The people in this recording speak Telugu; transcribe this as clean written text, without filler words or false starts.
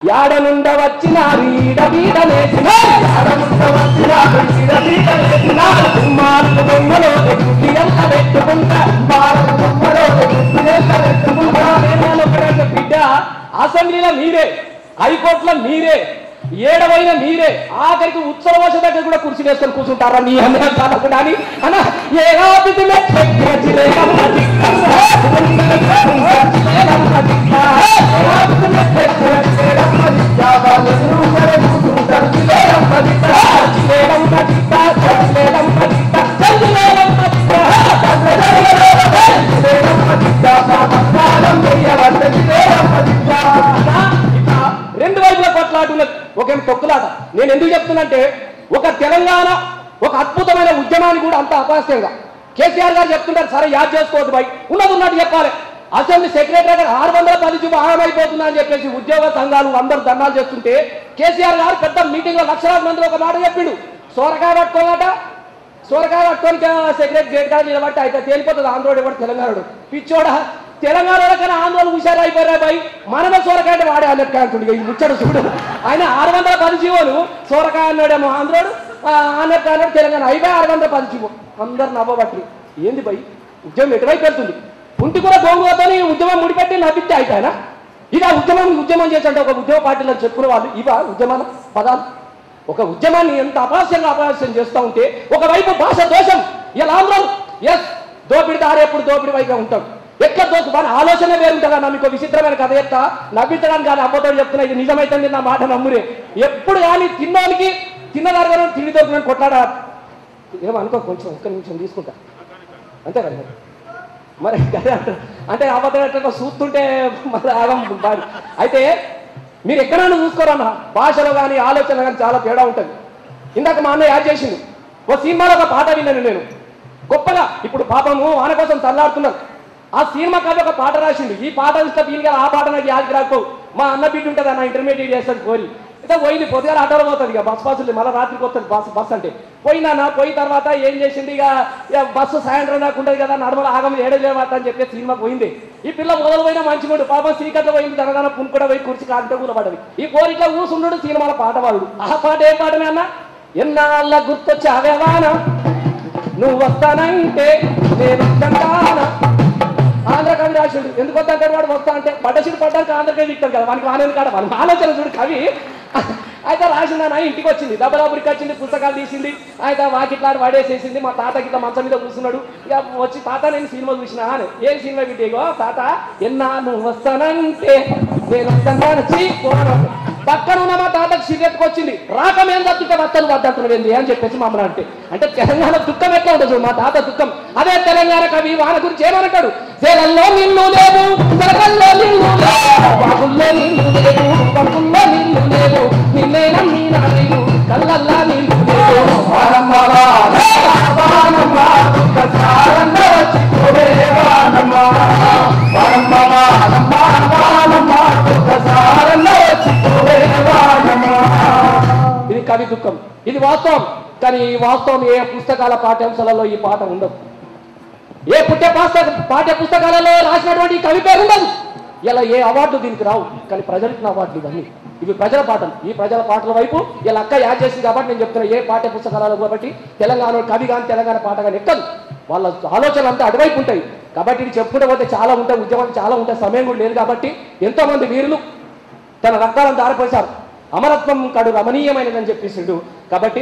యాడనుండ వచ్చిన వీడ వీడ వేసిన యాడనుండ వచ్చిన వీడ వీడ వేసిన కుమారుడు బొమ్మలో గుడ్డి ఎంత పెట్టుకుంటా కుమారుడు బొమ్మలో గుడ్డి ఎంత పెట్టుకుంటా బిడ్డ అసెంబ్లీలో మీరే హైకోర్టులో మీరే ఏడవైన మీరే ఆఖరికి ఉత్సవోష దగ్గర కూడా కుర్చీ వేసుకొని కూర్చుంటారా నీ అన్న కాకుండా అని అన్న రెండు వైపుల కొట్లాడుతున్నది ఒకేం తొక్కులాట. నేను ఎందుకు చెప్తున్నంటే ఒక తెలంగాణ ఒక అద్భుతమైన ఉద్యమాన్ని కూడా అంత అపహాస్యంగా కేసీఆర్ గారు చెప్తుంటారు. సరే యాద్ చేసుకోవద్దు బై ఉన్నది ఉన్నట్టు చెప్పాలి. అసెంబ్లీ సెక్రటరీ గారు 610 జీవో ఆగమైపోతుందా అని చెప్పేసి ఉద్యోగ సంఘాలు అందరూ ధర్నాలు చేస్తుంటే కేసీఆర్ గారు పెద్ద మీటింగ్ లో లక్షలాది మందిలో ఒక మాట చెప్పిండు. సోరకాయ పట్టుకోవాలట, సోరకాయ పట్టుకొని సెక్రటరీ గేట్ కాడ నిలబట్టి అయితే తేలిపోతుంది ఆంధ్రోడు ఎవరు తెలంగాణడు పిచ్చోడా. తెలంగాణ కన్నా ఆందోళన హుషారు అయిపోయారా భయ్ మనమే సోరకాయ వాడే అన్నట్టు అంటుండే ఈ ముచ్చడు చూడు. ఆయన 610 జీవోలు సోరకాయ అన్నాడేమో ఆంధ్రోడు అన్నట్టు అన్నాడు తెలంగాణ అయిపోయి 610 జీవో అందరు నవ్వబట్టి ఏంది భయ్ ఉద్యమం ఎటువైపు వెళ్తుంది. పుంటి కూడా దొంగతోని ఉద్యమం ముడిపెట్టి నవ్వితే అయిపోయినా ఇక ఉద్యమం చేసంటే ఒక ఉద్యమ పార్టీలో చెప్పుకునే వాళ్ళు ఇవా ఉద్యమాల పదాలు. ఒక ఉద్యమాన్ని ఎంత అపహాస్యం చేస్తూ ఉంటే ఒకవైపు భాష దోషం ఇలా ఆంధ్రం ఎస్ దోపిడి దారి ఎప్పుడు దోపిడి వైపుగా ఉంటాడు. ఎట్లా దోసు వాళ్ళ ఆలోచన వేరుంటుందా. మీకు విచిత్రమైన కథ చెప్తా నవ్వించడానికి కానీ అబ్బతో చెప్తున్నా ఇది నిజమైతే నా మాట నమ్మురే. ఎప్పుడు కానీ తిన్నోనికి తిన్నదారు తిండి దొరుకుతున్నాను కొట్లాడా ఏమనుకో కొంచెం ఒక్క నిమిషం తీసుకుంటా అంతే కదా మరి అంటే అబద్ధం చూస్తుంటే మరి ఆగం బాడి. అయితే మీరు ఎక్కడైనా చూసుకోరన్న భాషలో కానీ ఆలోచన కానీ చాలా తేడా ఉంటుంది. ఇందాక మా అన్న యాడ్ చేసిండు ఓ సినిమాలో ఒక పాట విన్నాను నేను గొప్పగా. ఇప్పుడు పాపము వాన కోసం తల్లాడుతున్నారు. ఆ సినిమా కాదు ఒక పాట రాసిండు. ఈ పాట ఇస్తే వీలుగా ఆ పాట నాకు యాదికి రాకపో మా అన్న బిడ్డ ఉంటుంది అన్న ఇంటర్మీడియట్ చేస్తుంది కోరి అయితే పోయింది. పొద్దుగా ఆటోలో పోతుంది ఇక బస్సులు మళ్ళీ రాత్రికి వస్తుంది బస్ అంటే పోయినా పోయిన తర్వాత ఏం చేసింది ఇక బస్సు సాయంత్రం దాకా ఉంటుంది కదా నడమల ఆగం ఏడలేవాత అని చెప్పి సినిమా పోయింది. ఈ పిల్ల మొదలు పోయినా మంచిగుండు పాపం సీకట్లో పోయింది తనగానే పున్ కూడా పోయి కుర్చీ కాంటే కూలబడ్డది. ఈ కోరిక ఊసుండు సినిమాల పాట వాడు. ఆ పాట ఏ పాటనే అన్న ఎన్నాళ్ళ గుర్తొచ్చావేవానా నువ్వు వస్తానంటే నేను ఆంధ్ర కవి రాసిండు. ఎందుకు వద్దంటాడు వాడు వస్తా అంటే పడ్డసీడు పడ్డానికి ఆంధ్రకవి ఇస్తాడు కదా వానికి వానే కాడ వానికి ఆలోచన చూడు కవి. అయితే రాసిందని ఇంటికి వచ్చింది దెబ్బలాపురికి వచ్చింది పుస్తకాలు తీసింది అయితే వాకిట్లాడి వాడేసేసింది. మా తాత గిట్ల మంచం మీద కూర్చున్నాడు. ఇక వచ్చి తాత నేను సినిమా చూసినా అని ఏం సినిమా బిడ్డేగో తాత ఎన్నాళ్ళు వస్తానంటే నేను వస్తాను పక్కన ఉన్న మా తాతకు సిగరెట్కి వచ్చింది రాకం ఏం తప్పితే వస్తాను వద్దంటున్నావు ఏంది అని చెప్పేసి మమ్మల్ని అంటే తెలంగాణ దుఃఖం ఎట్లా ఉంటుంది మా తాత దుఃఖం. అదే తెలంగాణ కవి వాన గురించి ఏమనంటాడు జగల్లో నిన్ను లేవు జగల్లో నిన్ను లేవు బాగుల్లో నిన్ను లేవు పక్కుల్లో నిన్ను లేవు నిన్నే నమ్మి నాయను కళ్ళల్లా నిన్ను లేవు ఇది కవి దుఃఖం. ఇది వాస్తవం. కానీ ఈ వాస్తవం ఏ పుస్తకాల పాఠ్యాంశాలలో ఈ పాట ఉండదు. ఏ పాఠ్య పుస్తకాలలో రాసినటువంటి కవి పేరు ఉండదు. ఇలా ఏ అవార్డు దీనికి రావు. కానీ ప్రజలకు అవార్డులు ఇవన్నీ ఇవి ప్రజల పాటలు. ఈ ప్రజల పాటల వైపు ఇలా అక్క యాడ్ చేసింది కాబట్టి నేను చెప్తున్నా ఏ పాఠ్య పుస్తకాలలో కాబట్టి తెలంగాణ కవి కానీ తెలంగాణ పాట కానీ ఎక్కదు. వాళ్ళ ఆలోచనలు అంతా అటువైపు ఉంటాయి. కాబట్టి ఇది చెప్పుకుంటే పోతే చాలా ఉంటాయి ఉద్యమాలు చాలా ఉంటాయి. సమయం కూడా లేదు కాబట్టి ఎంతోమంది వీరులు తన రక్తాలను దారిపోసారు. అమరత్వం కడు రమణీయమైనదని చెప్పేసిండు. కాబట్టి